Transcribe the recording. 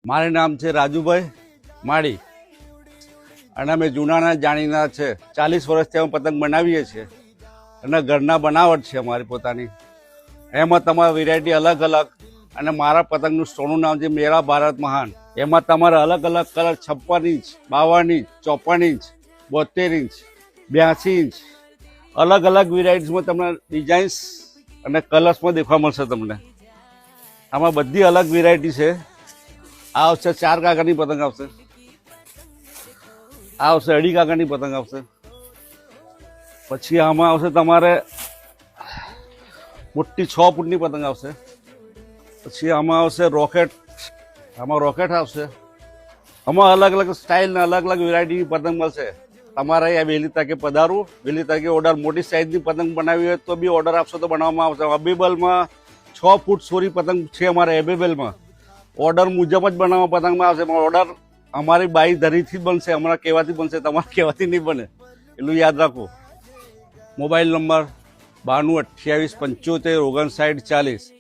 મારું નામ છે રાજુભાઈ માળી અને અમે જૂનાના જાણીના છે. 40 વર્ષથી અમે પતંગ બનાવીએ છીએ અને ઘરના બનાવટ છે અમારી પોતાની. એમાં તમારી વેરાયટી અલગ અલગ અને મારા પતંગનું સ્ટોરનું નામ છે મેરા ભારત મહાન. એમાં તમારે અલગ અલગ colour 56 inch, 52 inch, 54 inch, 72 inch, 82 inch અલગ અલગ વેરાયટીઝમાં તમને ડિઝાઇન્સ અને કલર્સમાં દેખવા મળશે. તમને આમાં બધી અલગ વેરાયટી છે. આ આવશે 4 કાગળની પતંગ આવશે, આ આવશે 2.5 કાગળની પતંગ આવશે, પછી આમાં આવશે તમારે મોટી 6 ફૂટની પતંગ આવશે, પછી આમાં આવશે રોકેટ, આમાં રોકેટ આવશે. આમાં અલગ અલગ સ્ટાઇલના અલગ અલગ વેરાયટીની પતંગ મળશે. તમારે અહીંયા વહેલી તકે પધારવું, વહેલી તકે ઓર્ડર, મોટી સાઇઝની પતંગ બનાવી હોય તો બી ઓર્ડર આપશો તો બનાવવામાં આવશે. અવેલેબલમાં 6 ફૂટ સોરી પતંગ છે અમારે અવેલેબલમાં. ઓર્ડર મુજબ જ બનાવવા પતંગમાં આવશે. ઓર્ડર અમારી બાઈ ધરીથી જ બનશે, અમારા કહેવાથી બનશે, તમારા કહેવાથી નહીં બને, એટલું યાદ રાખો. Mobile number 92 28 75 59 40.